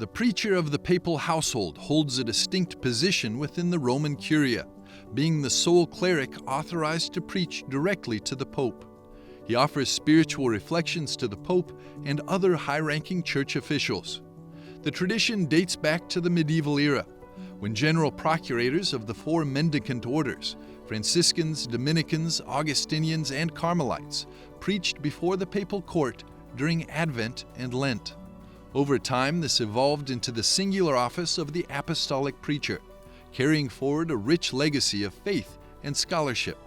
The preacher of the papal household holds a distinct position within the Roman Curia, being the sole cleric authorized to preach directly to the Pope. He offers spiritual reflections to the Pope and other high-ranking church officials. The tradition dates back to the medieval era, when general procurators of the four mendicant orders, Franciscans, Dominicans, Augustinians, and Carmelites, preached before the papal court during Advent and Lent. Over time, this evolved into the singular office of the apostolic preacher, carrying forward a rich legacy of faith and scholarship.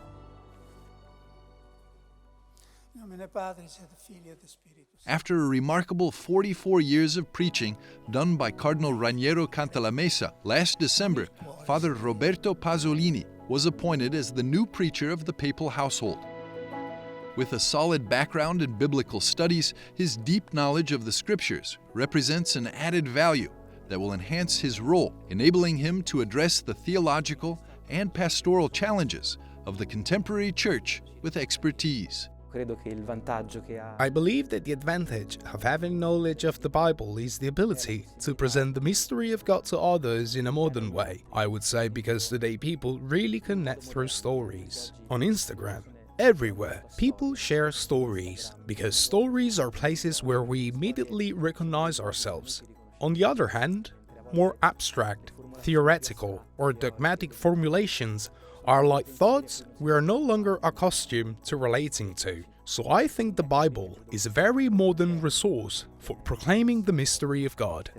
After a remarkable 44 years of preaching done by Cardinal Raniero Cantalamessa, last December, Father Roberto Pasolini was appointed as the new preacher of the papal household. With a solid background in biblical studies, his deep knowledge of the Scriptures represents an added value that will enhance his role, enabling him to address the theological and pastoral challenges of the contemporary church with expertise. I believe that the advantage of having knowledge of the Bible is the ability to present the mystery of God to others in a modern way. I would say because today people really connect through stories. On Instagram, everywhere, people share stories because stories are places where we immediately recognize ourselves. On the other hand, more abstract, theoretical, or dogmatic formulations are like thoughts we are no longer accustomed to relating to. So I think the Bible is a very modern resource for proclaiming the mystery of God.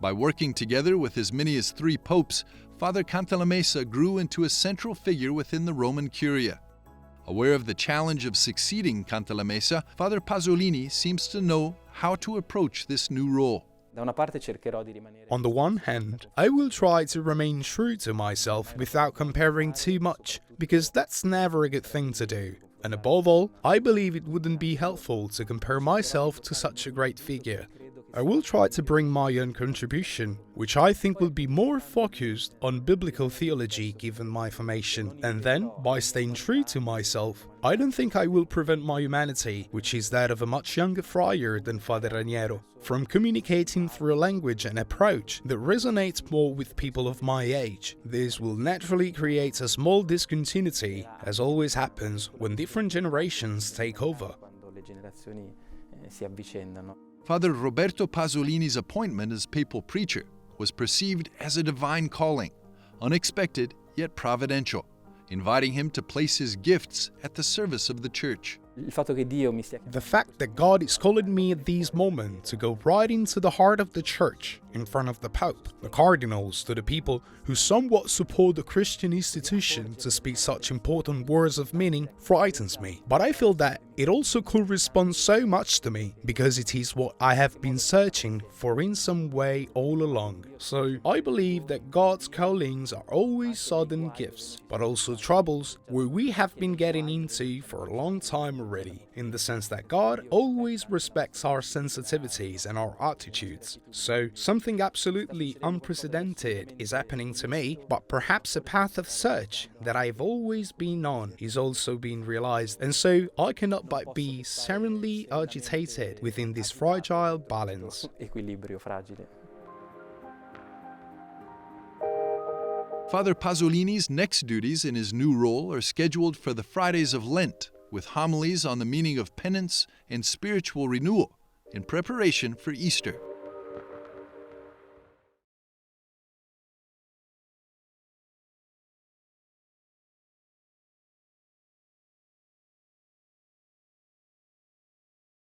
By working together with as many as 3 popes, Father Cantalamessa grew into a central figure within the Roman Curia. Aware of the challenge of succeeding Cantalamessa, Father Pasolini seems to know how to approach this new role. On the one hand, I will try to remain true to myself without comparing too much, because that's never a good thing to do. And above all, I believe it wouldn't be helpful to compare myself to such a great figure. I will try to bring my own contribution, which I think will be more focused on biblical theology given my formation. And then, by staying true to myself, I don't think I will prevent my humanity, which is that of a much younger friar than Father Raniero, from communicating through a language and approach that resonates more with people of my age. This will naturally create a small discontinuity, as always happens when different generations take over. Father Roberto Pasolini's appointment as papal preacher was perceived as a divine calling, unexpected yet providential, inviting him to place his gifts at the service of the Church. The fact that God is calling me at this moment to go right into the heart of the Church, in front of the Pope, the cardinals, to the people who somewhat support the Christian institution to speak such important words of meaning, frightens me. But I feel that it also corresponds so much to me, because it is what I have been searching for in some way all along. So I believe that God's callings are always sudden gifts, but also troubles where we have been getting into for a long time already, in the sense that God always respects our sensitivities and our attitudes. So something absolutely unprecedented is happening to me, but perhaps a path of search that I've always been on is also being realized, and so I cannot but be serenely agitated within this fragile balance. Father Pasolini's next duties in his new role are scheduled for the Fridays of Lent, with homilies on the meaning of penance and spiritual renewal in preparation for Easter.